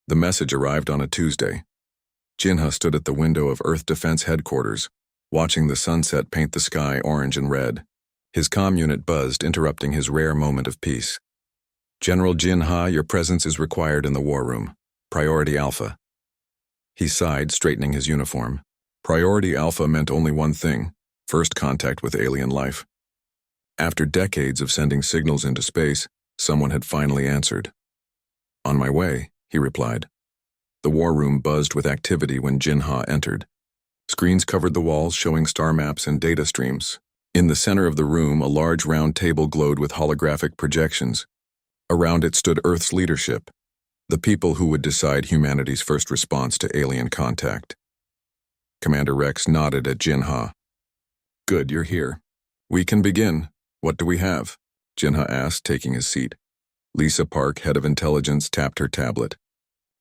The message arrived on a Tuesday. Jinha stood at the window of Earth Defense Headquarters, watching the sunset paint the sky orange and red. His comm unit buzzed, interrupting his rare moment of peace. "General Jinha, your presence is required in the war room. Priority Alpha." He sighed, straightening his uniform. Priority Alpha meant only one thing: first contact with alien life. After decades of sending signals into space, someone had finally answered. "On my way," he replied. The war room buzzed with activity when Jinha entered. Screens covered the walls, showing star maps and data streams. In the center of the room, a large round table glowed with holographic projections. Around it stood Earth's leadership, the people who would decide humanity's first response to alien contact. Commander Rex nodded at Jinha. "Good, you're here. We can begin. What do we have?" Jinha asked, taking his seat. Lisa Park, head of intelligence, tapped her tablet.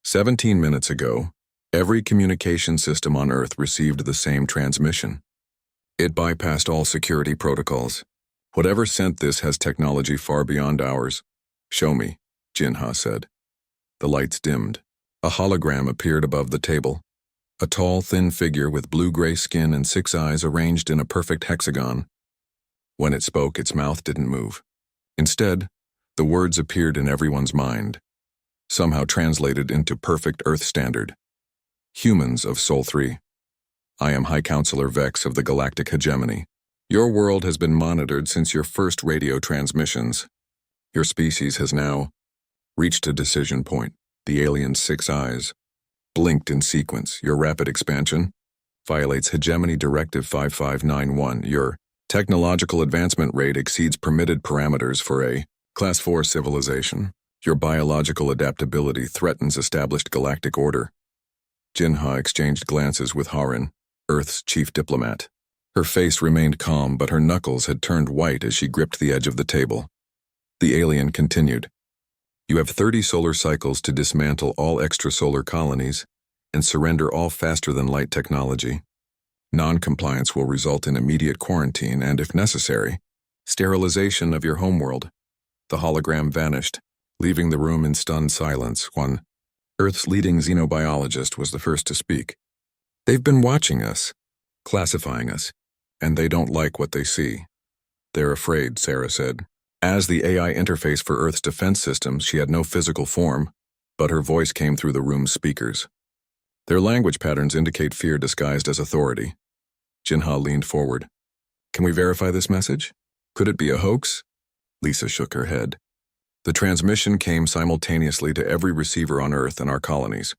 17 minutes ago, every communication system on Earth received the same transmission. It bypassed all security protocols. Whatever sent this has technology far beyond ours. "Show me," Jinha said. The lights dimmed. A hologram appeared above the table. A tall, thin figure with blue-gray skin and 6 eyes arranged in a perfect hexagon. When it spoke, its mouth didn't move. Instead, the words appeared in everyone's mind, somehow translated into perfect Earth standard. "Humans of Sol 3. I am High Counselor Vex of the Galactic Hegemony. Your world has been monitored since your first radio transmissions. Your species has now reached a decision point. The alien's 6 eyes blinked in sequence. Your rapid expansion violates Hegemony Directive 5591. Your technological advancement rate exceeds permitted parameters for a Class 4 civilization. Your biological adaptability threatens established galactic order." Jinha exchanged glances with Harin, Earth's chief diplomat. Her face remained calm, but her knuckles had turned white as she gripped the edge of the table. The alien continued. "You have 30 solar cycles to dismantle all extrasolar colonies and surrender all faster-than-light technology. Non-compliance will result in immediate quarantine and, if necessary, sterilization of your homeworld." The hologram vanished, leaving the room in stunned silence. One, Earth's leading xenobiologist, was the first to speak. "They've been watching us, classifying us, and they don't like what they see." "They're afraid," Sarah said. As the AI interface for Earth's defense systems, she had no physical form, but her voice came through the room's speakers. "Their language patterns indicate fear disguised as authority." Jinha leaned forward. "Can we verify this message? Could it be a hoax?" Lisa shook her head. "The transmission came simultaneously to every receiver on Earth and our colonies.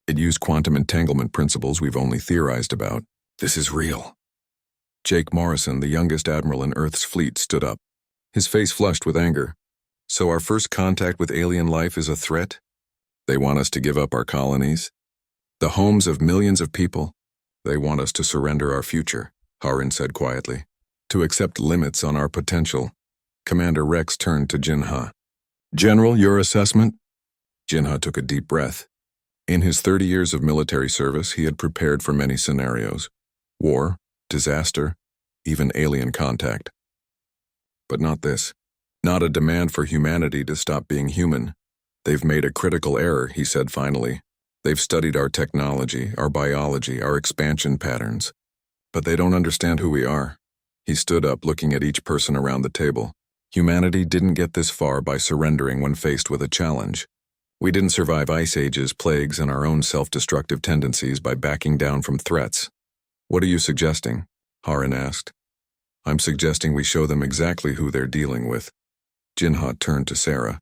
It used quantum entanglement principles we've only theorized about. This is real." Jake Morrison, the youngest admiral in Earth's fleet, stood up. His face flushed with anger. "So our first contact with alien life is a threat? They want us to give up our colonies? The homes of millions of people? They want us to surrender our future," Harin said quietly. "To accept limits on our potential." Commander Rex turned to Jinha. "General, your assessment?" Jinha took a deep breath. In his 30 years of military service, he had prepared for many scenarios: war, disaster, even alien contact. But not this. Not a demand for humanity to stop being human. "They've made a critical error," he said finally. "They've studied our technology, our biology, our expansion patterns. But they don't understand who we are." He stood up, looking at each person around the table. "Humanity didn't get this far by surrendering when faced with a challenge. We didn't survive ice ages, plagues, and our own self-destructive tendencies by backing down from threats." "What are you suggesting?" Harin asked. "I'm suggesting we show them exactly who they're dealing with." Jinha turned to Sarah.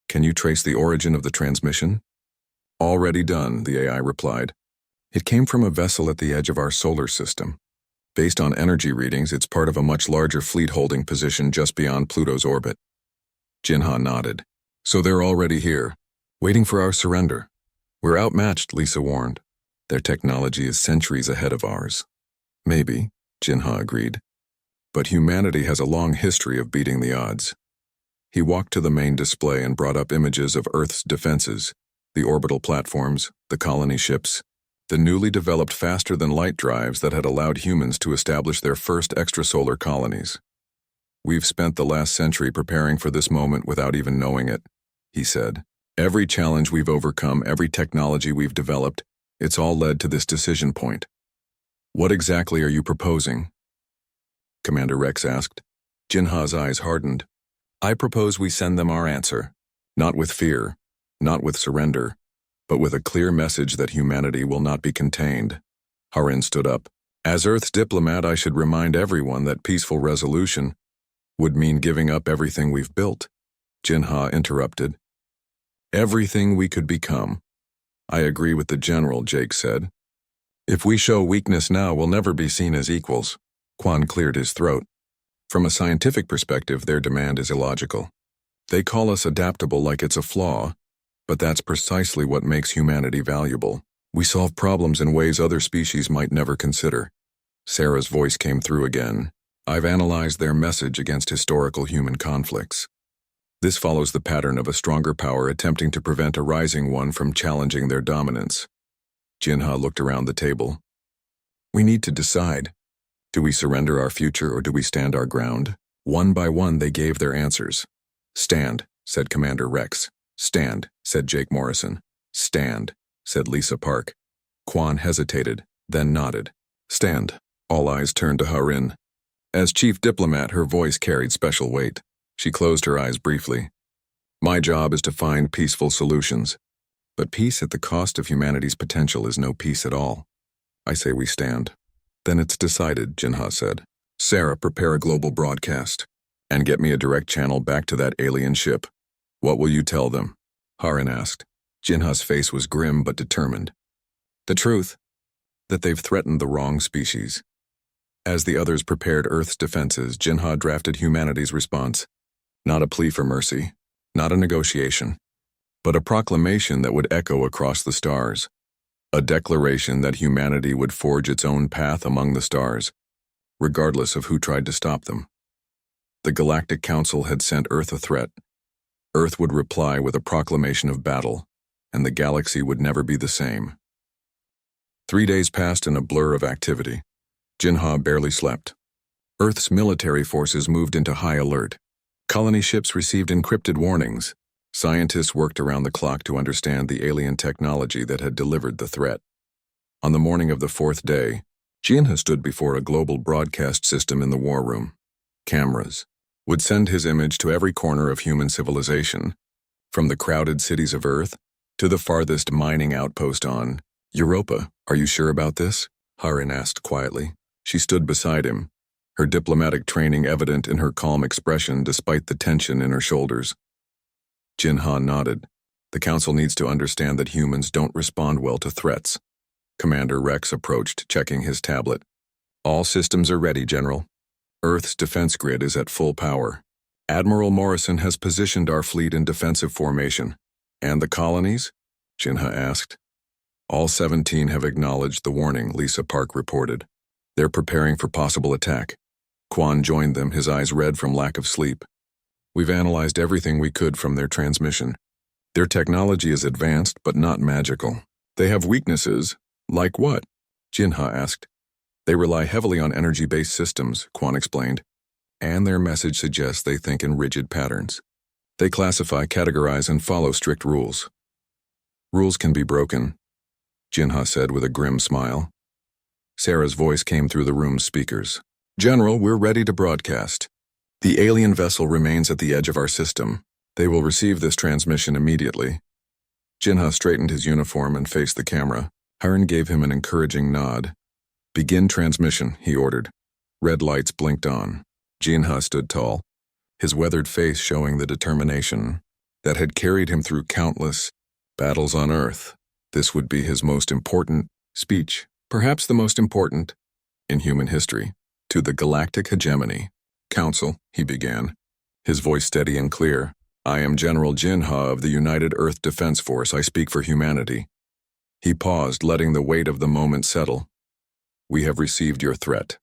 "Can you trace the origin of the transmission?" "Already done," the AI replied. "It came from a vessel at the edge of our solar system. Based on energy readings, it's part of a much larger fleet holding position just beyond Pluto's orbit." Jinha nodded. "So they're already here, waiting for our surrender." "We're outmatched," Lisa warned. "Their technology is centuries ahead of ours." "Maybe," Jinha agreed. "But humanity has a long history of beating the odds." He walked to the main display and brought up images of Earth's defenses: the orbital platforms, the colony ships, the newly developed faster-than-light drives that had allowed humans to establish their first extrasolar colonies. "We've spent the last century preparing for this moment without even knowing it," he said. Every challenge we've overcome, every technology we've developed, it's all led to this decision point. What exactly are you proposing? Commander Rex asked. Jinha's eyes hardened. I propose we send them our answer. Not with fear, not with surrender, but with a clear message that humanity will not be contained. Harin stood up. As Earth's diplomat, I should remind everyone that peaceful resolution would mean giving up everything we've built. Jinha interrupted. Everything we could become. I agree with the general, Jake said. If we show weakness now, we'll never be seen as equals. Quan cleared his throat. From a scientific perspective, their demand is illogical. They call us adaptable like it's a flaw, but that's precisely what makes humanity valuable. We solve problems in ways other species might never consider. Sarah's voice came through again. I've analyzed their message against historical human conflicts. This follows the pattern of a stronger power attempting to prevent a rising one from challenging their dominance. Jinha looked around the table. We need to decide. Do we surrender our future or do we stand our ground? One by one they gave their answers. Stand, said Commander Rex. Stand, said Jake Morrison. Stand, said Lisa Park. Quan hesitated, then nodded. Stand. All eyes turned to Harin. As chief diplomat, her voice carried special weight. She closed her eyes briefly. My job is to find peaceful solutions. But peace at the cost of humanity's potential is no peace at all. I say we stand. Then it's decided, Jinha said. Sarah, prepare a global broadcast. And get me a direct channel back to that alien ship. What will you tell them? Harin asked. Jinha's face was grim but determined. The truth. That they've threatened the wrong species. As the others prepared Earth's defenses, Jinha drafted humanity's response. Not a plea for mercy, not a negotiation, but a proclamation that would echo across the stars. A declaration that humanity would forge its own path among the stars, regardless of who tried to stop them. The Galactic Council had sent Earth a threat. Earth would reply with a proclamation of battle, and the galaxy would never be the same. 3 days passed in a blur of activity. Jinha barely slept. Earth's military forces moved into high alert. Colony ships received encrypted warnings. Scientists worked around the clock to understand the alien technology that had delivered the threat. On the morning of the 4th day, Jinha stood before a global broadcast system in the war room. Cameras would send his image to every corner of human civilization, from the crowded cities of Earth to the farthest mining outpost on Europa. Are you sure about this? Harin asked quietly. She stood beside him, her diplomatic training evident in her calm expression despite the tension in her shoulders. Jinha nodded. The Council needs to understand that humans don't respond well to threats. Commander Rex approached, checking his tablet. All systems are ready, General. Earth's defense grid is at full power. Admiral Morrison has positioned our fleet in defensive formation. And the colonies? Jinha asked. All 17 have acknowledged the warning, Lisa Park reported. They're preparing for possible attack. Quan joined them, his eyes red from lack of sleep. We've analyzed everything we could from their transmission. Their technology is advanced, but not magical. They have weaknesses. Like what? Jinha asked. They rely heavily on energy-based systems, Quan explained. And their message suggests they think in rigid patterns. They classify, categorize, and follow strict rules. Rules can be broken, Jinha said with a grim smile. Sarah's voice came through the room's speakers. General, we're ready to broadcast. The alien vessel remains at the edge of our system. They will receive this transmission immediately. Jinha straightened his uniform and faced the camera. Harin gave him an encouraging nod. Begin transmission, he ordered. Red lights blinked on. Jinha stood tall, his weathered face showing the determination that had carried him through countless battles on Earth. This would be his most important speech, perhaps the most important in human history. To the Galactic Hegemony. Council, he began, his voice steady and clear. I am General Jinha of the United Earth Defense Force. I speak for humanity. He paused, letting the weight of the moment settle. We have received your threat.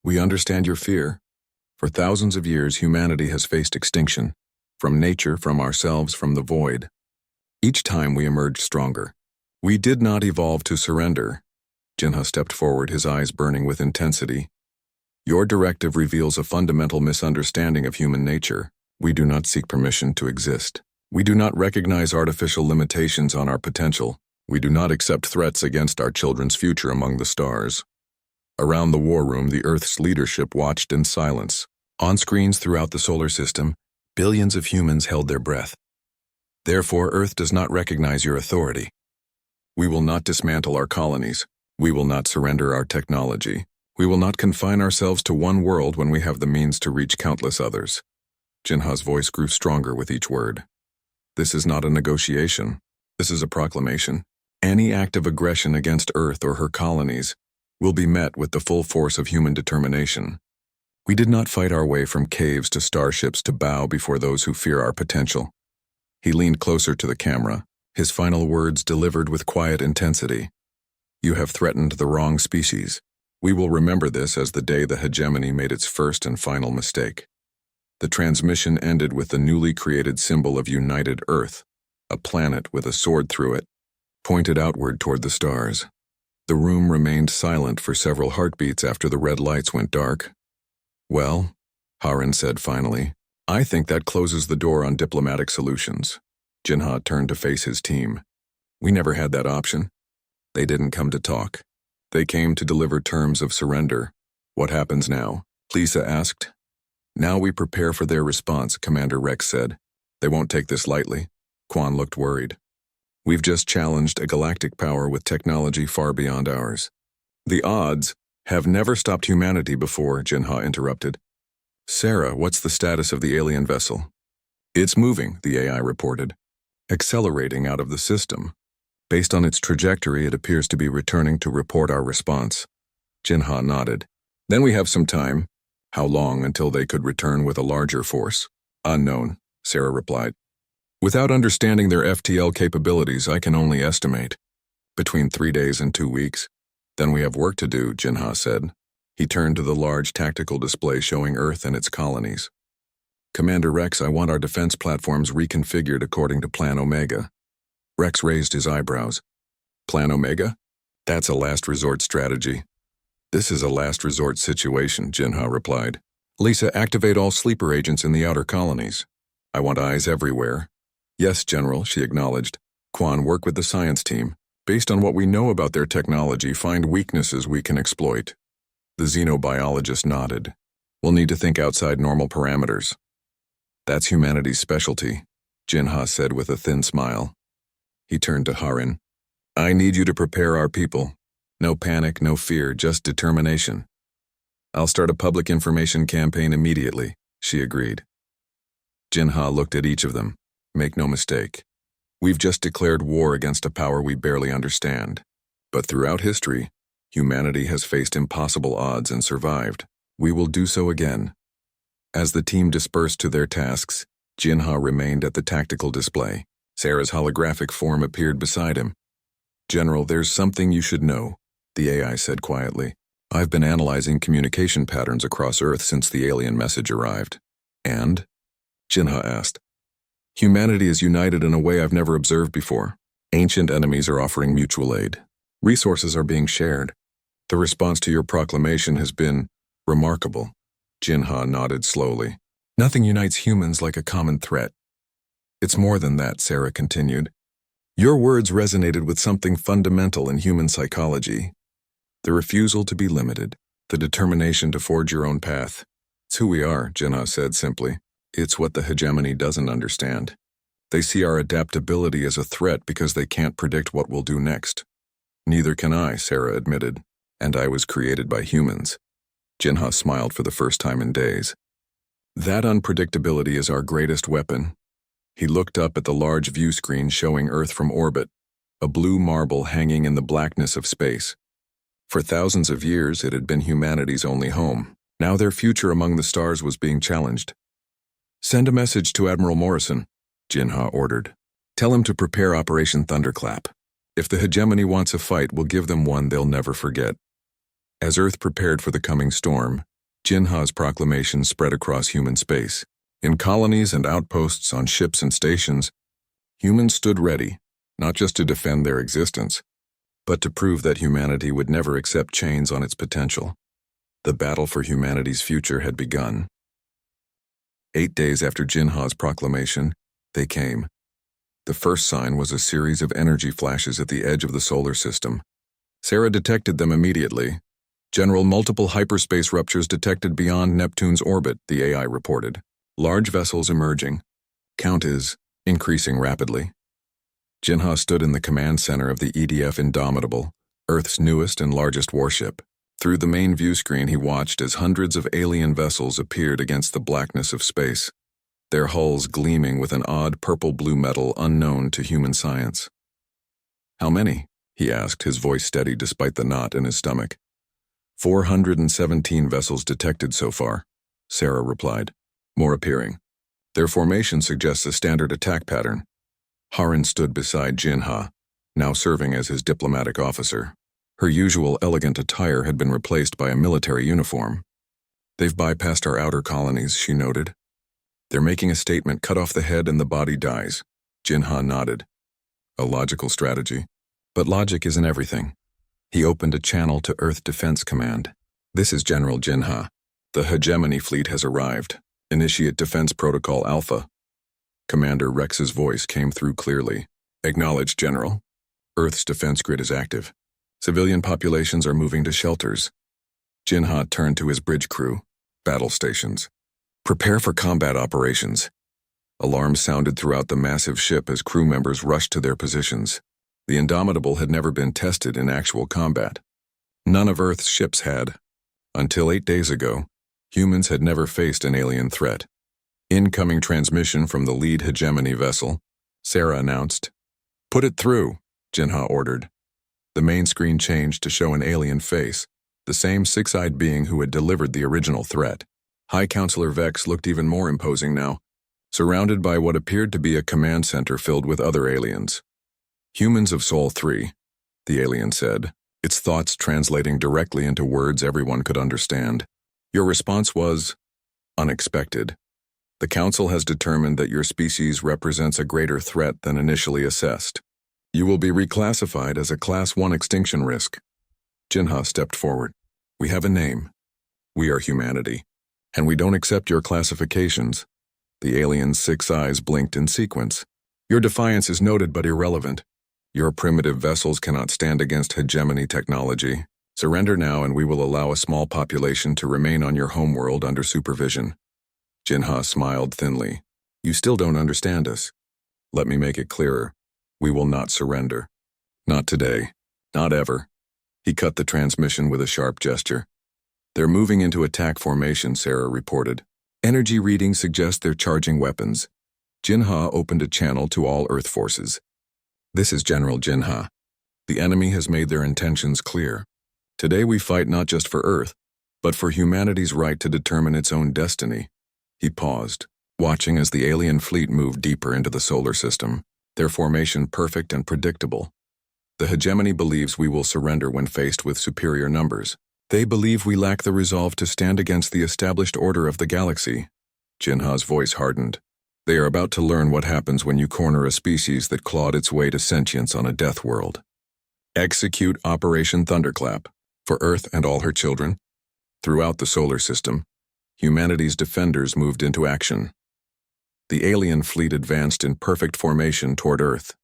We understand your fear. For thousands of years, humanity has faced extinction. From nature, from ourselves, from the void. Each time we emerged stronger. We did not evolve to surrender. Jinha stepped forward, his eyes burning with intensity. Your directive reveals a fundamental misunderstanding of human nature. We do not seek permission to exist. We do not recognize artificial limitations on our potential. We do not accept threats against our children's future among the stars. Around the war room, the Earth's leadership watched in silence. On screens throughout the solar system, billions of humans held their breath. Therefore, Earth does not recognize your authority. We will not dismantle our colonies. We will not surrender our technology. We will not confine ourselves to one world when we have the means to reach countless others. Jinha's voice grew stronger with each word. This is not a negotiation. This is a proclamation. Any act of aggression against Earth or her colonies will be met with the full force of human determination. We did not fight our way from caves to starships to bow before those who fear our potential. He leaned closer to the camera, his final words delivered with quiet intensity. You have threatened the wrong species. We will remember this as the day the hegemony made its first and final mistake. The transmission ended with the newly created symbol of United Earth, a planet with a sword through it, pointed outward toward the stars. The room remained silent for several heartbeats after the red lights went dark. Well, Haran said finally, I think that closes the door on diplomatic solutions. Jinha turned to face his team. We never had that option. They didn't come to talk. They came to deliver terms of surrender. What happens now? Lisa asked. Now we prepare for their response, Commander Rex said. They won't take this lightly. Quan looked worried. We've just challenged a galactic power with technology far beyond ours. The odds have never stopped humanity before, Jinha interrupted. Sarah, what's the status of the alien vessel? It's moving, the AI reported. Accelerating out of the system. Based on its trajectory, it appears to be returning to report our response. Jinha nodded. Then we have some time. How long until they could return with a larger force? Unknown, Sarah replied. Without understanding their FTL capabilities, I can only estimate. Between 3 days and 2 weeks. Then we have work to do, Jinha said. He turned to the large tactical display showing Earth and its colonies. Commander Rex, I want our defense platforms reconfigured according to Plan Omega. Rex raised his eyebrows. Plan Omega? That's a last resort strategy. This is a last resort situation, Jinha replied. Lisa, activate all sleeper agents in the outer colonies. I want eyes everywhere. Yes, General, she acknowledged. Quan, work with the science team. Based on what we know about their technology, find weaknesses we can exploit. The xenobiologist nodded. We'll need to think outside normal parameters. That's humanity's specialty, Jinha said with a thin smile. He turned to Haran. I need you to prepare our people. No panic, no fear, just determination. I'll start a public information campaign immediately, she agreed. Jinha looked at each of them. Make no mistake. We've just declared war against a power we barely understand. But throughout history, humanity has faced impossible odds and survived. We will do so again. As the team dispersed to their tasks, Jinha remained at the tactical display. Sarah's holographic form appeared beside him. General, there's something you should know, the AI said quietly. I've been analyzing communication patterns across Earth since the alien message arrived. And? Jinha asked. Humanity is united in a way I've never observed before. Ancient enemies are offering mutual aid. Resources are being shared. The response to your proclamation has been remarkable. Jinha nodded slowly. Nothing unites humans like a common threat. It's more than that, Sarah continued. Your words resonated with something fundamental in human psychology. The refusal to be limited, the determination to forge your own path. It's who we are, Jinha said simply. It's what the hegemony doesn't understand. They see our adaptability as a threat because they can't predict what we'll do next. Neither can I, Sarah admitted, and I was created by humans. Jinha smiled for the first time in days. That unpredictability is our greatest weapon. He looked up at the large view screen showing Earth from orbit, a blue marble hanging in the blackness of space. For thousands of years, it had been humanity's only home. Now their future among the stars was being challenged. Send a message to Admiral Morrison, Jinha ordered. Tell him to prepare Operation Thunderclap. If the hegemony wants a fight, we'll give them one they'll never forget. As Earth prepared for the coming storm, Jinha's proclamation spread across human space. In colonies and outposts on ships and stations, humans stood ready, not just to defend their existence, but to prove that humanity would never accept chains on its potential. The battle for humanity's future had begun. 8 days after Jinha's proclamation, they came. The first sign was a series of energy flashes at the edge of the solar system. Sarah detected them immediately. General, multiple hyperspace ruptures detected beyond Neptune's orbit, the AI reported. Large vessels emerging. Count is increasing rapidly. Jinha stood in the command center of the EDF Indomitable, Earth's newest and largest warship. Through the main view screen he watched as hundreds of alien vessels appeared against the blackness of space, their hulls gleaming with an odd purple-blue metal unknown to human science. "How many?" he asked, his voice steady despite the knot in his stomach. 417 vessels detected so far, Sarah replied. More appearing. Their formation suggests a standard attack pattern. Harin stood beside Jinha, now serving as his diplomatic officer. Her usual elegant attire had been replaced by a military uniform. "They've bypassed our outer colonies," she noted. "They're making a statement, cut off the head and the body dies." Jinha nodded. "A logical strategy. But logic isn't everything." He opened a channel to Earth Defense Command. "This is General Jinha. The Hegemony fleet has arrived. Initiate Defense Protocol Alpha." Commander Rex's voice came through clearly. "Acknowledged, General. Earth's defense grid is active. Civilian populations are moving to shelters." Jinha turned to his bridge crew. "Battle stations. Prepare for combat operations." Alarms sounded throughout the massive ship as crew members rushed to their positions. The Indomitable had never been tested in actual combat. None of Earth's ships had. Until 8 days ago, humans had never faced an alien threat. "Incoming transmission from the lead Hegemony vessel," Sarah announced. "Put it through," Jinha ordered. The main screen changed to show an alien face, the same six-eyed being who had delivered the original threat. High Counselor Vex looked even more imposing now, surrounded by what appeared to be a command center filled with other aliens. "Humans of Sol 3, the alien said, its thoughts translating directly into words everyone could understand. "Your response was unexpected. The Council has determined that your species represents a greater threat than initially assessed. You will be reclassified as a Class 1 extinction risk." Jinha stepped forward. "We have a name. We are humanity, and we don't accept your classifications." The alien's 6 eyes blinked in sequence. "Your defiance is noted but irrelevant. Your primitive vessels cannot stand against hegemony technology. Surrender now and we will allow a small population to remain on your homeworld under supervision." Jinha smiled thinly. "You still don't understand us. Let me make it clearer. We will not surrender. Not today. Not ever." He cut the transmission with a sharp gesture. "They're moving into attack formation," Sarah reported. "Energy readings suggest they're charging weapons." Jinha opened a channel to all Earth forces. "This is General Jinha. The enemy has made their intentions clear. Today we fight not just for Earth, but for humanity's right to determine its own destiny." He paused, watching as the alien fleet moved deeper into the solar system, their formation perfect and predictable. "The hegemony believes we will surrender when faced with superior numbers. They believe we lack the resolve to stand against the established order of the galaxy." Jinha's voice hardened. "They are about to learn what happens when you corner a species that clawed its way to sentience on a death world. Execute Operation Thunderclap for Earth and all her children." Throughout the solar system, humanity's defenders moved into action. The alien fleet advanced in perfect formation toward Earth.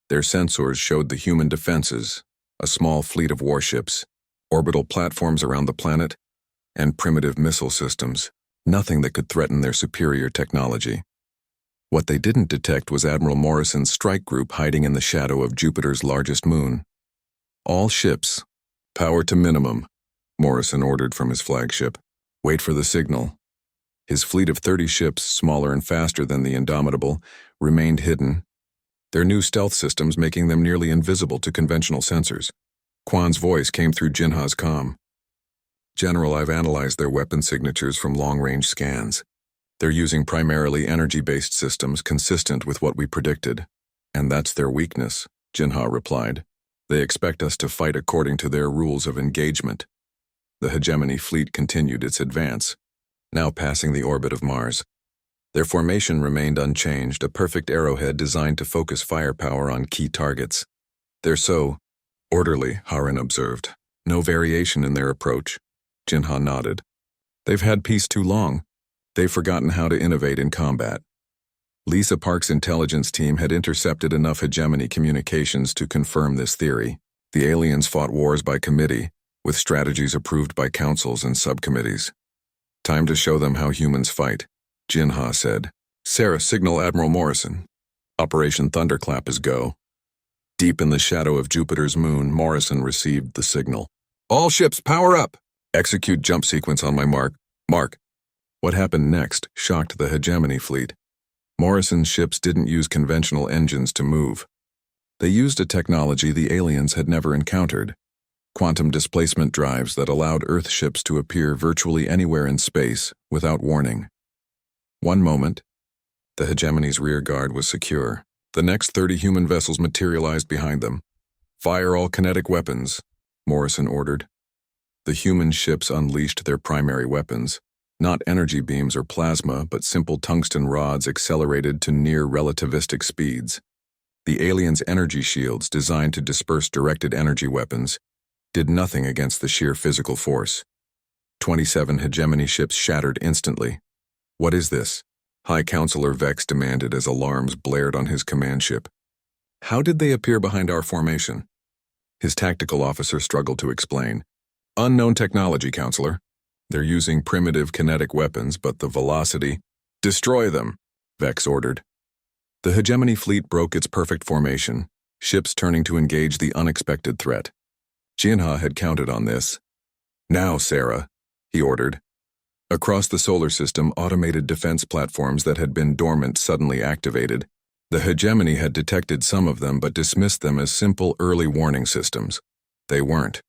Their sensors showed the human defenses, a small fleet of warships, orbital platforms around the planet, and primitive missile systems, nothing that could threaten their superior technology. What they didn't detect was Admiral Morrison's strike group hiding in the shadow of Jupiter's largest moon. "All ships, power to minimum," Morrison ordered from his flagship. "Wait for the signal." His fleet of 30 ships, smaller and faster than the Indomitable, remained hidden, their new stealth systems making them nearly invisible to conventional sensors. Quan's voice came through Jinha's comm. "General, I've analyzed their weapon signatures from long-range scans. They're using primarily energy-based systems consistent with what we predicted. And that's their weakness," Jinha replied. "They expect us to fight according to their rules of engagement." The Hegemony fleet continued its advance, now passing the orbit of Mars. Their formation remained unchanged, a perfect arrowhead designed to focus firepower on key targets. "They're so orderly," Harin observed. "No variation in their approach." Jinha nodded. "They've had peace too long. They've forgotten how to innovate in combat." Lisa Park's intelligence team had intercepted enough hegemony communications to confirm this theory. The aliens fought wars by committee, with strategies approved by councils and subcommittees. Time to show them how humans fight, Jinha said. Sarah, signal Admiral Morrison. Operation Thunderclap is go. Deep in the shadow of Jupiter's moon, Morrison received the signal. All ships, power up! Execute jump sequence on my mark. Mark. What happened next shocked the hegemony fleet. Morrison's ships didn't use conventional engines to move. They used a technology the aliens had never encountered. Quantum displacement drives that allowed Earth ships to appear virtually anywhere in space without warning. One moment, the hegemony's rear guard was secure. The next 30 human vessels materialized behind them. Fire all kinetic weapons, Morrison ordered. The human ships unleashed their primary weapons, not energy beams or plasma, but simple tungsten rods accelerated to near relativistic speeds. The aliens' energy shields, designed to disperse directed energy weapons, did nothing against the sheer physical force. 27 hegemony ships shattered instantly. What is this? High Counselor Vex demanded as alarms blared on his command ship. How did they appear behind our formation? His tactical officer struggled to explain. Unknown technology, Counselor. They're using primitive kinetic weapons, but the velocity— Destroy them, Vex ordered. The hegemony fleet broke its perfect formation, ships turning to engage the unexpected threat. Jinha had counted on this. Now, Sarah, he ordered. Across the solar system, automated defense platforms that had been dormant suddenly activated. The hegemony had detected some of them but dismissed them as simple early warning systems. They weren't.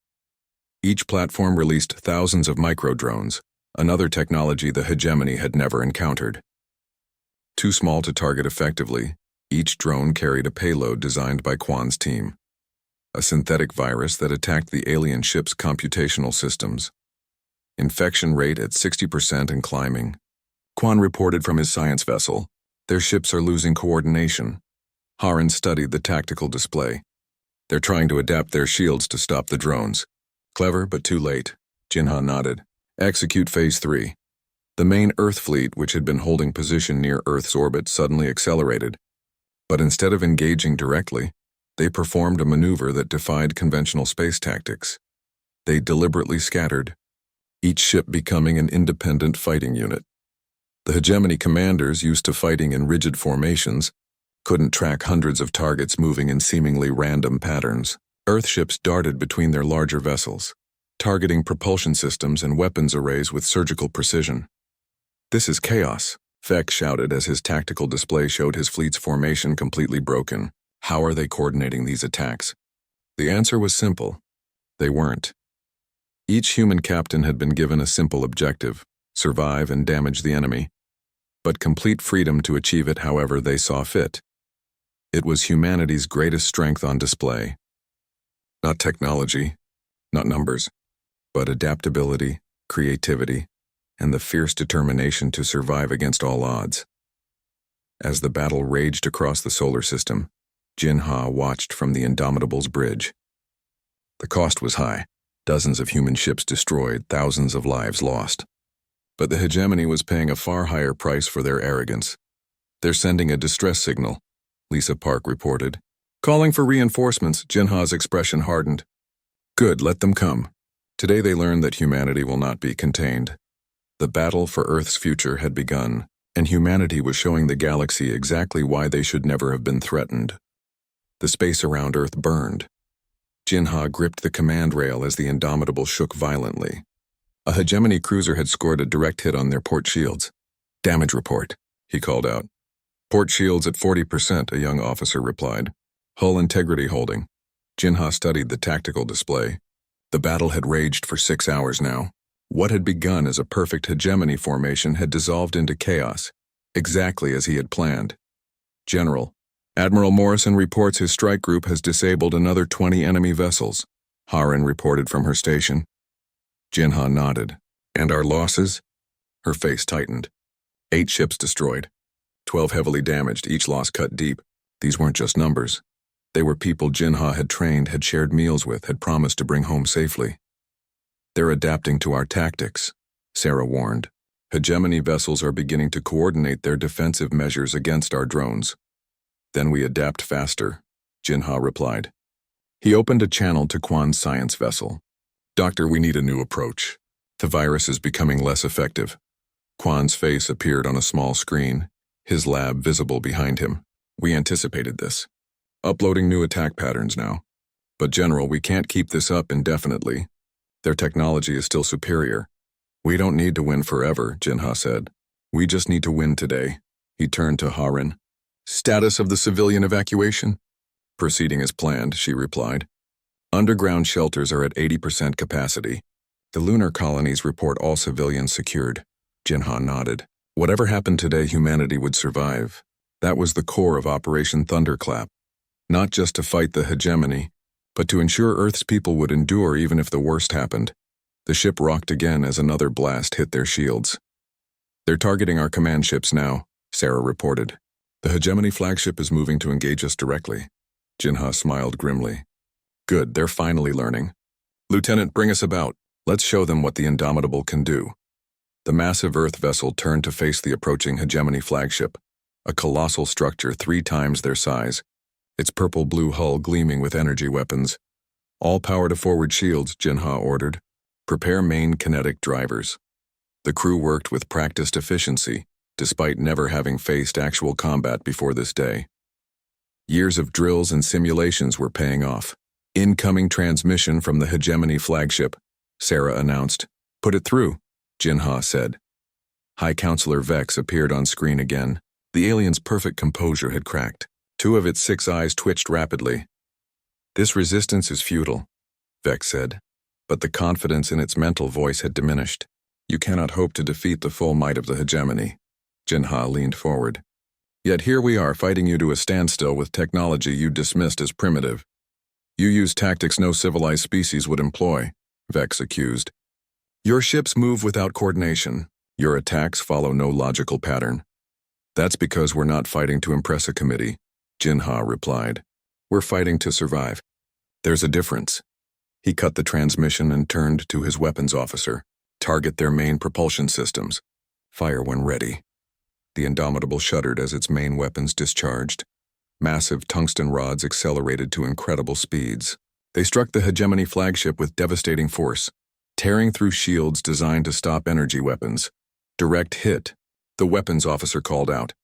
Each platform released thousands of microdrones, another technology the hegemony had never encountered. Too small to target effectively, each drone carried a payload designed by Quan's team. A synthetic virus that attacked the alien ship's computational systems. Infection rate at 60% and climbing. Quan reported from his science vessel. Their ships are losing coordination. Haran studied the tactical display. They're trying to adapt their shields to stop the drones. Clever, but too late. Jinha nodded. Execute Phase 3. The main Earth fleet, which had been holding position near Earth's orbit, suddenly accelerated. But instead of engaging directly, they performed a maneuver that defied conventional space tactics. They deliberately scattered, each ship becoming an independent fighting unit. The hegemony commanders, used to fighting in rigid formations, couldn't track hundreds of targets moving in seemingly random patterns. Earth ships darted between their larger vessels, targeting propulsion systems and weapons arrays with surgical precision. This is chaos, Vex shouted as his tactical display showed his fleet's formation completely broken. How are they coordinating these attacks? The answer was simple. They weren't. Each human captain had been given a simple objective: survive and damage the enemy, but complete freedom to achieve it however they saw fit. It was humanity's greatest strength on display. Not technology, not numbers, but adaptability, creativity, and the fierce determination to survive against all odds. As the battle raged across the solar system, Jinha watched from the Indomitable's bridge. The cost was high. Dozens of human ships destroyed, thousands of lives lost. But the hegemony was paying a far higher price for their arrogance. They're sending a distress signal, Lisa Park reported. Calling for reinforcements, Jinha's expression hardened. Good, let them come. Today they learned that humanity will not be contained. The battle for Earth's future had begun, and humanity was showing the galaxy exactly why they should never have been threatened. The space around Earth burned. Jinha gripped the command rail as the Indomitable shook violently. A hegemony cruiser had scored a direct hit on their port shields. Damage report, he called out. Port shields at 40%, a young officer replied. Hull integrity holding. Jinha studied the tactical display. The battle had raged for 6 hours now. What had begun as a perfect hegemony formation had dissolved into chaos, exactly as he had planned. General, Admiral Morrison reports his strike group has disabled another 20 enemy vessels, Haran reported from her station. Jinha nodded. And our losses? Her face tightened. 8 ships destroyed. 12 heavily damaged, each loss cut deep. These weren't just numbers. They were people Jinha had trained, had shared meals with, had promised to bring home safely. They're adapting to our tactics, Sarah warned. Hegemony vessels are beginning to coordinate their defensive measures against our drones. Then we adapt faster, Jinha replied. He opened a channel to Quan's science vessel. Doctor, we need a new approach. The virus is becoming less effective. Quan's face appeared on a small screen, his lab visible behind him. We anticipated this. Uploading new attack patterns now. But General, we can't keep this up indefinitely. Their technology is still superior. We don't need to win forever, Jinha said. We just need to win today. He turned to Harin. Status of the civilian evacuation? Proceeding as planned, she replied. Underground shelters are at 80% capacity. The lunar colonies report all civilians secured. Jinha nodded. Whatever happened today, humanity would survive. That was the core of Operation Thunderclap. Not just to fight the hegemony, but to ensure Earth's people would endure even if the worst happened. The ship rocked again as another blast hit their shields. They're targeting our command ships now, Sarah reported. The hegemony flagship is moving to engage us directly. Jinha smiled grimly. Good, they're finally learning. Lieutenant, bring us about. Let's show them what the Indomitable can do. The massive Earth vessel turned to face the approaching hegemony flagship, a colossal structure 3 times their size, its purple-blue hull gleaming with energy weapons. All power to forward shields, Jinha ordered. Prepare main kinetic drivers. The crew worked with practiced efficiency, despite never having faced actual combat before this day. Years of drills and simulations were paying off. Incoming transmission from the hegemony flagship, Sarah announced. Put it through, Jinha said. High Counselor Vex appeared on screen again. The alien's perfect composure had cracked. 2 of its 6 eyes twitched rapidly. This resistance is futile, Vex said, but the confidence in its mental voice had diminished. You cannot hope to defeat the full might of the hegemony. Jinha leaned forward. Yet here we are fighting you to a standstill with technology you dismissed as primitive. You use tactics no civilized species would employ, Vex accused. Your ships move without coordination. Your attacks follow no logical pattern. That's because we're not fighting to impress a committee, Jinha replied. We're fighting to survive. There's a difference. He cut the transmission and turned to his weapons officer. Target their main propulsion systems. Fire when ready. The Indomitable shuddered as its main weapons discharged. Massive tungsten rods accelerated to incredible speeds. They struck the hegemony flagship with devastating force, tearing through shields designed to stop energy weapons. Direct hit, the weapons officer called out.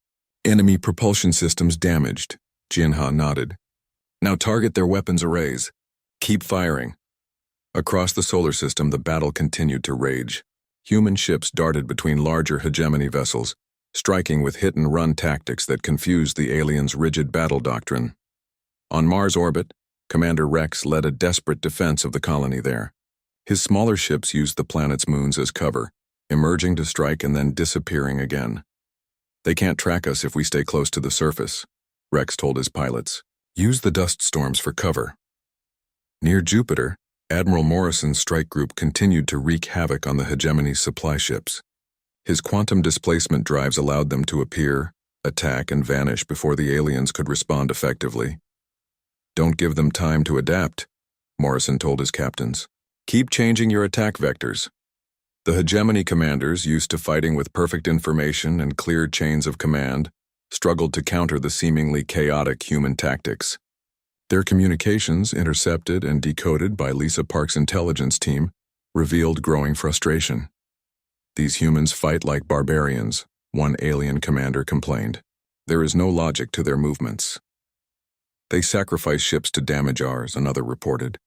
Enemy propulsion systems damaged, Jinha nodded. Now target their weapons arrays. Keep firing. Across the solar system, the battle continued to rage. Human ships darted between larger hegemony vessels, striking with hit-and-run tactics that confused the aliens' rigid battle doctrine. On Mars orbit, Commander Rex led a desperate defense of the colony there. His smaller ships used the planet's moons as cover, emerging to strike and then disappearing again. They can't track us if we stay close to the surface, Rex told his pilots. Use the dust storms for cover. Near Jupiter, Admiral Morrison's strike group continued to wreak havoc on the hegemony's supply ships. His quantum displacement drives allowed them to appear, attack, and vanish before the aliens could respond effectively. Don't give them time to adapt, Morrison told his captains. Keep changing your attack vectors. The hegemony commanders, used to fighting with perfect information and clear chains of command, struggled to counter the seemingly chaotic human tactics. Their communications, intercepted and decoded by Lisa Park's intelligence team, revealed growing frustration. These humans fight like barbarians, one alien commander complained. There is no logic to their movements. They sacrifice ships to damage ours, another reported.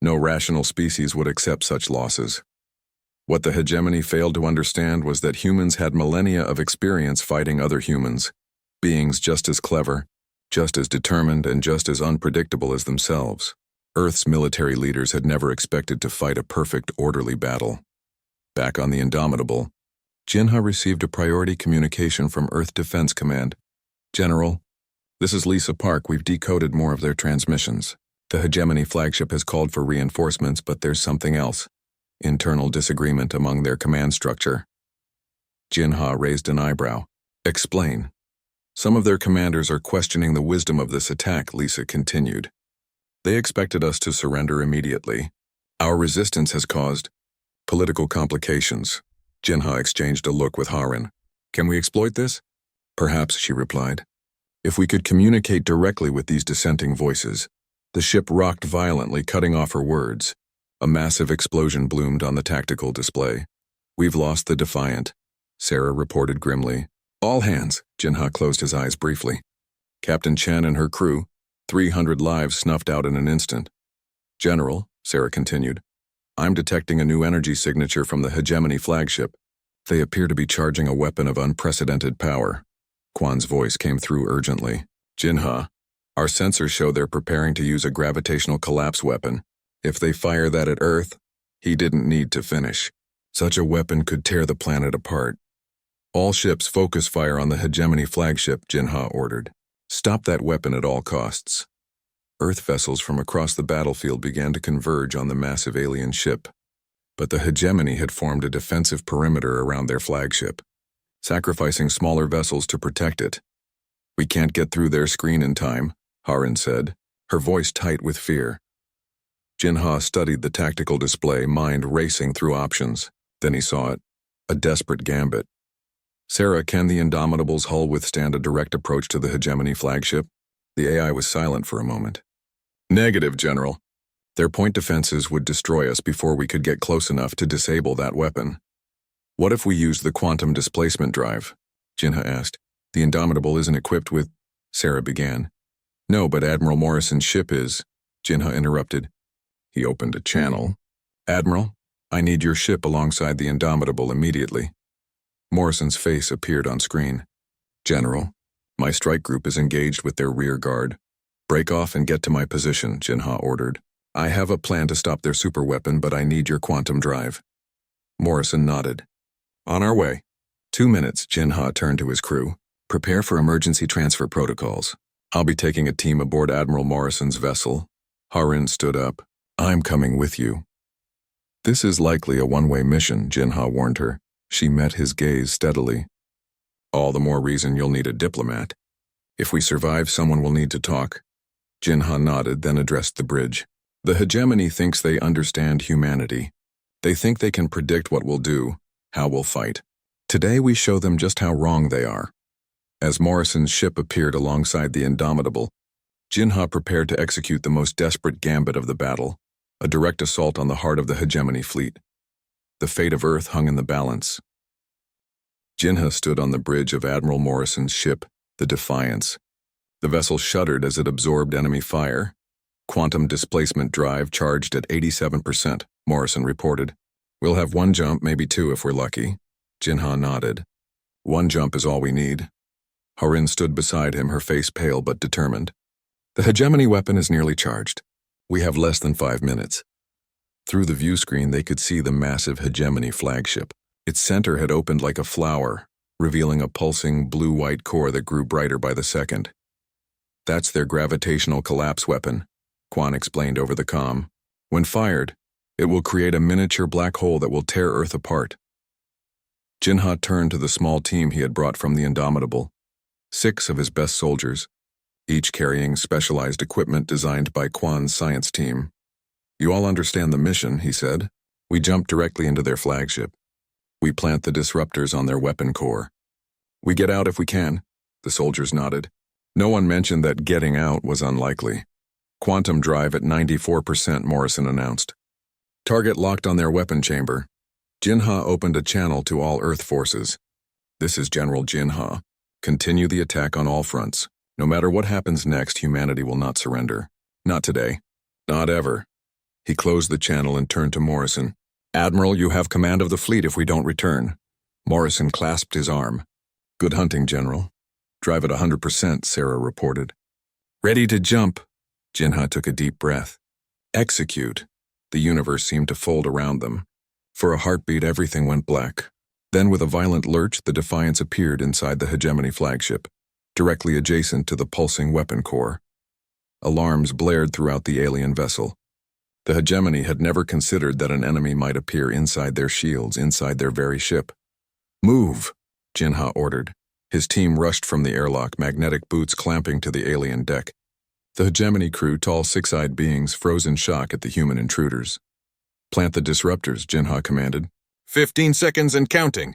No rational species would accept such losses. What the hegemony failed to understand was that humans had millennia of experience fighting other humans, beings just as clever, just as determined, and just as unpredictable as themselves. Earth's military leaders had never expected to fight a perfect, orderly battle. Back on the Indomitable, Jinha received a priority communication from Earth Defense Command. General, this is Lisa Park. We've decoded more of their transmissions. The hegemony flagship has called for reinforcements, but there's something else. Internal disagreement among their command structure. Jinha raised an eyebrow. Explain. Some of their commanders are questioning the wisdom of this attack, Lisa continued. They expected us to surrender immediately. Our resistance has caused political complications. Jinha exchanged a look with Harin. Can we exploit this? Perhaps, she replied. If we could communicate directly with these dissenting voices. The ship rocked violently, cutting off her words. A massive explosion bloomed on the tactical display. We've lost the Defiant, Sarah reported grimly. All hands, Jinha closed his eyes briefly. Captain Chen and her crew, 300 lives snuffed out in an instant. General, Sarah continued, I'm detecting a new energy signature from the Hegemony flagship. They appear to be charging a weapon of unprecedented power. Quan's voice came through urgently. Jinha, our sensors show they're preparing to use a gravitational collapse weapon. If they fire that at Earth, he didn't need to finish. Such a weapon could tear the planet apart. All ships focus fire on the Hegemony flagship, Jinha ordered. Stop that weapon at all costs. Earth vessels from across the battlefield began to converge on the massive alien ship. But the Hegemony had formed a defensive perimeter around their flagship, sacrificing smaller vessels to protect it. We can't get through their screen in time, Harin said, her voice tight with fear. Jinha studied the tactical display, mind racing through options. Then he saw it, a desperate gambit. Sarah, can the Indomitable's hull withstand a direct approach to the Hegemony flagship? The AI was silent for a moment. Negative, General. Their point defenses would destroy us before we could get close enough to disable that weapon. What if we used the quantum displacement drive? Jinha asked. The Indomitable isn't equipped with... Sarah began. No, but Admiral Morrison's ship is... Jinha interrupted. He opened a channel. Admiral, I need your ship alongside the Indomitable immediately. Morrison's face appeared on screen. General, my strike group is engaged with their rear guard. Break off and get to my position, Jinha ordered. I have a plan to stop their superweapon, but I need your quantum drive. Morrison nodded. On our way. 2 minutes, Jinha turned to his crew. Prepare for emergency transfer protocols. I'll be taking a team aboard Admiral Morrison's vessel. Harin stood up. I'm coming with you. This is likely a one-way mission, Jinha warned her. She met his gaze steadily. All the more reason you'll need a diplomat. If we survive, someone will need to talk. Jinha nodded, then addressed the bridge. The Hegemony thinks they understand humanity. They think they can predict what we'll do, how we'll fight. Today we show them just how wrong they are. As Morrison's ship appeared alongside the Indomitable, Jinha prepared to execute the most desperate gambit of the battle, a direct assault on the heart of the Hegemony fleet. The fate of Earth hung in the balance. Jinha stood on the bridge of Admiral Morrison's ship, the Defiance. The vessel shuddered as it absorbed enemy fire. Quantum displacement drive charged at 87%, Morrison reported. We'll have one jump, maybe two if we're lucky. Jinha nodded. One jump is all we need. Harin stood beside him, her face pale but determined. The Hegemony weapon is nearly charged. We have less than 5 minutes. Through the view screen, they could see the massive Hegemony flagship. Its center had opened like a flower, revealing a pulsing blue-white core that grew brighter by the second. That's their gravitational collapse weapon, Quan explained over the comm. When fired, it will create a miniature black hole that will tear Earth apart. Jinha turned to the small team he had brought from the Indomitable. 6 of his best soldiers, each carrying specialized equipment designed by Quan's science team. You all understand the mission, he said. We jump directly into their flagship. We plant the disruptors on their weapon core. We get out if we can, the soldiers nodded. No one mentioned that getting out was unlikely. Quantum drive at 94%, Morrison announced. Target locked on their weapon chamber. Jinha opened a channel to all Earth forces. This is General Jinha. Continue the attack on all fronts. No matter what happens next, humanity will not surrender. Not today. Not ever. He closed the channel and turned to Morrison. Admiral, you have command of the fleet if we don't return. Morrison clasped his arm. Good hunting, General. Drive at 100%, Sarah reported. Ready to jump. Jinha took a deep breath. Execute. The universe seemed to fold around them. For a heartbeat, everything went black. Then with a violent lurch, the Defiance appeared inside the Hegemony flagship, directly adjacent to the pulsing weapon core. Alarms blared throughout the alien vessel. The Hegemony had never considered that an enemy might appear inside their shields, inside their very ship. Move, Jinha ordered. His team rushed from the airlock, magnetic boots clamping to the alien deck. The Hegemony crew, tall six-eyed beings, froze in shock at the human intruders. Plant the disruptors, Jinha commanded. 15 seconds and counting.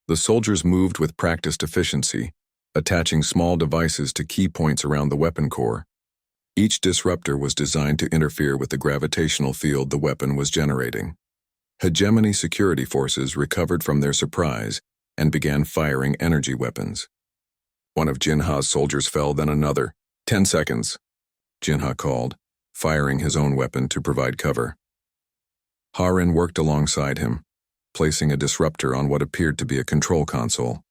The soldiers moved with practiced efficiency, attaching small devices to key points around the weapon core. Each disruptor was designed to interfere with the gravitational field the weapon was generating. Hegemony security forces recovered from their surprise and began firing energy weapons. One of Jinha's soldiers fell, then another. 10 seconds, Jinha called, firing his own weapon to provide cover. Harin worked alongside him, placing a disruptor on what appeared to be a control console.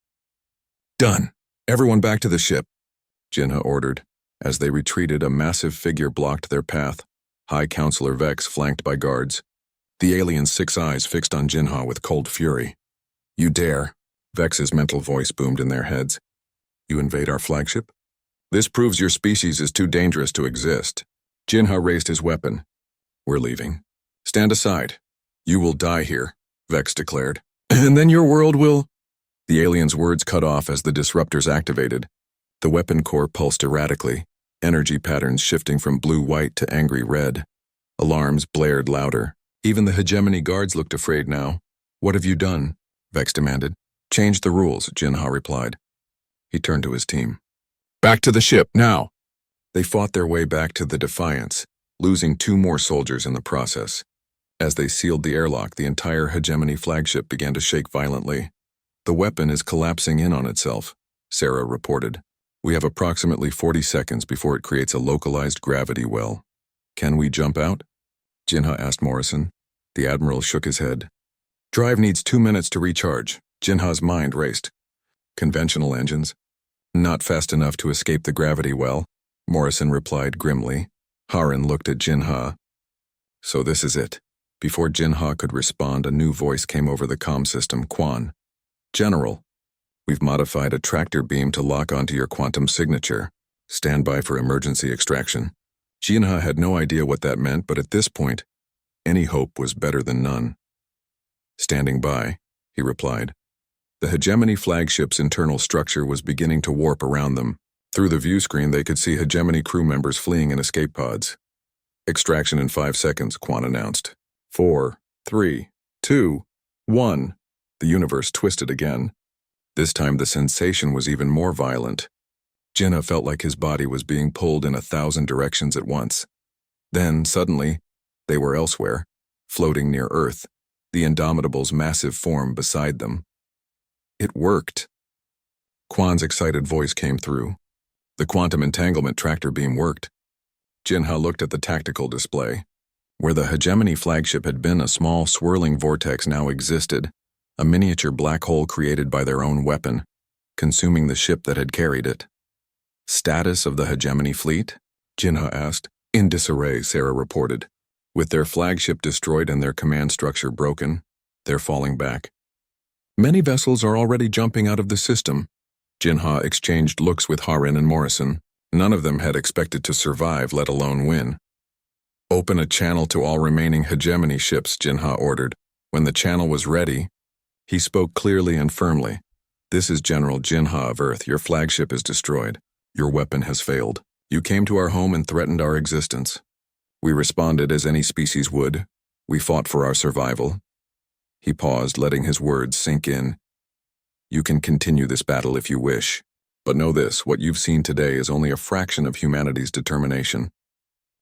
Done. Everyone back to the ship, Jinha ordered. As they retreated, a massive figure blocked their path, High Counselor Vex flanked by guards. The alien's 6 eyes fixed on Jinha with cold fury. You dare, Vex's mental voice boomed in their heads. You invade our flagship? This proves your species is too dangerous to exist. Jinha raised his weapon. We're leaving. Stand aside. You will die here, Vex declared. And then your world will... The alien's words cut off as the disruptors activated. The weapon core pulsed erratically, energy patterns shifting from blue-white to angry red. Alarms blared louder. Even the hegemony guards looked afraid now. What have you done? Vex demanded. Change the rules, Jinha replied. He turned to his team. Back to the ship, now! They fought their way back to the Defiance, losing 2 more soldiers in the process. As they sealed the airlock, the entire hegemony flagship began to shake violently. The weapon is collapsing in on itself, Sarah reported. We have approximately 40 seconds before it creates a localized gravity well. Can we jump out? Jinha asked Morrison. The Admiral shook his head. Drive needs 2 minutes to recharge. Jinha's mind raced. Conventional engines? Not fast enough to escape the gravity well, Morrison replied grimly. Harin looked at Jinha. So this is it. Before Jinha could respond, a new voice came over the comm system. Quan. General, we've modified a tractor beam to lock onto your quantum signature. Stand by for emergency extraction. Jinha had no idea what that meant, but at this point, any hope was better than none. Standing by, he replied. The hegemony flagship's internal structure was beginning to warp around them. Through the view screen, they could see hegemony crew members fleeing in escape pods. Extraction in 5 seconds, Quan announced. 4, 3, 2, 1. The universe twisted again. This time the sensation was even more violent. Jinha felt like his body was being pulled in 1,000 directions at once. Then, suddenly, they were elsewhere, floating near Earth, the Indomitable's massive form beside them. It worked. Quan's excited voice came through. The quantum entanglement tractor beam worked. Jinha looked at the tactical display. Where the hegemony flagship had been, a small swirling vortex now existed, a miniature black hole created by their own weapon, consuming the ship that had carried it. Status of the hegemony fleet? Jinha asked. In disarray, Sarah reported. With their flagship destroyed and their command structure broken, they're falling back. Many vessels are already jumping out of the system. Jinha exchanged looks with Harin and Morrison. None of them had expected to survive, let alone win. Open a channel to all remaining hegemony ships, Jinha ordered. When the channel was ready, he spoke clearly and firmly. This is General Jinha of Earth. Your flagship is destroyed. Your weapon has failed. You came to our home and threatened our existence. We responded as any species would. We fought for our survival. He paused, letting his words sink in. You can continue this battle if you wish. But know this, what you've seen today is only a fraction of humanity's determination.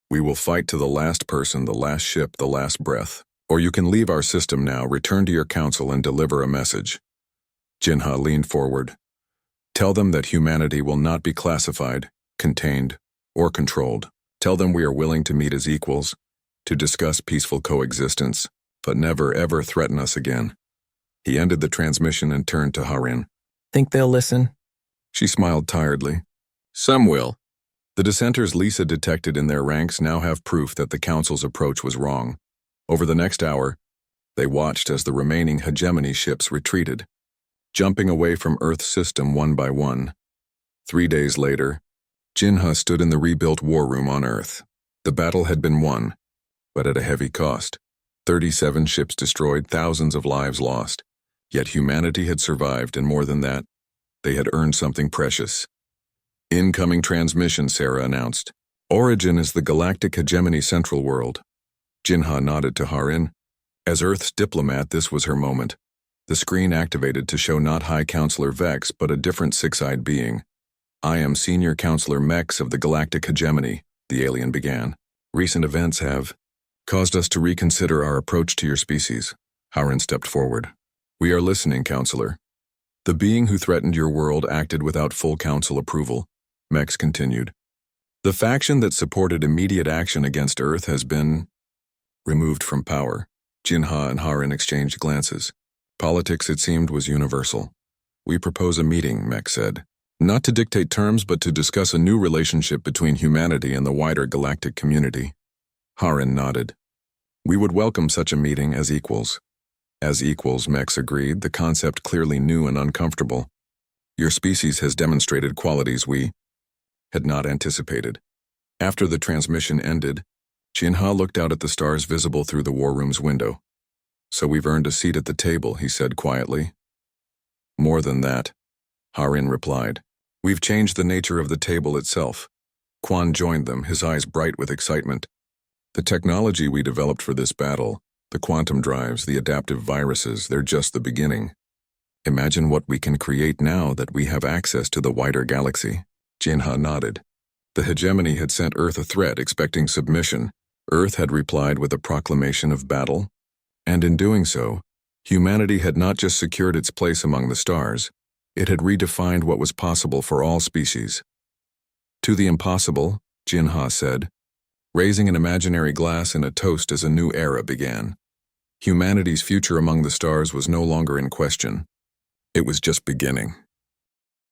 We will fight to the last person, the last ship, the last breath. Or you can leave our system now, return to your council, and deliver a message. Jinha leaned forward. Tell them that humanity will not be classified, contained, or controlled. Tell them we are willing to meet as equals, to discuss peaceful coexistence, but never ever threaten us again. He ended the transmission and turned to Harin. Think they'll listen? She smiled tiredly. Some will. The dissenters Lisa detected in their ranks now have proof that the council's approach was wrong. Over the next hour, they watched as the remaining hegemony ships retreated, jumping away from Earth's system one by one. 3 days later, Jinha stood in the rebuilt war room on Earth. The battle had been won, but at a heavy cost. 37 ships destroyed, thousands of lives lost. Yet humanity had survived, and more than that, they had earned something precious. Incoming transmission, Sarah announced. Origin is the Galactic Hegemony Central World. Jinha nodded to Harin. As Earth's diplomat, this was her moment. The screen activated to show not High Counselor Vex, but a different six-eyed being. "I am Senior Counselor Mex of the Galactic Hegemony," the alien began. "Recent events have caused us to reconsider our approach to your species." Harin stepped forward. "We are listening, Counselor." "The being who threatened your world acted without full council approval," Mex continued. "The faction that supported immediate action against Earth has been removed from power." Jinha and Harin exchanged glances. Politics, it seemed, was universal. "We propose a meeting," Mex said. "Not to dictate terms, but to discuss a new relationship between humanity and the wider galactic community." Harin nodded. "We would welcome such a meeting as equals." "As equals," Mex agreed, the concept clearly new and uncomfortable. "Your species has demonstrated qualities we had not anticipated." After the transmission ended, Jinha looked out at the stars visible through the war room's window. "So we've earned a seat at the table," he said quietly. "More than that," Harin replied. "We've changed the nature of the table itself." Quan joined them, his eyes bright with excitement. "The technology we developed for this battle, the quantum drives, the adaptive viruses, they're just the beginning. Imagine what we can create now that we have access to the wider galaxy." Jinha nodded. The hegemony had sent Earth a threat, expecting submission. Earth had replied with a proclamation of battle. And in doing so, humanity had not just secured its place among the stars, it had redefined what was possible for all species. "To the impossible," Jinha said, raising an imaginary glass in a toast as a new era began. Humanity's future among the stars was no longer in question. It was just beginning.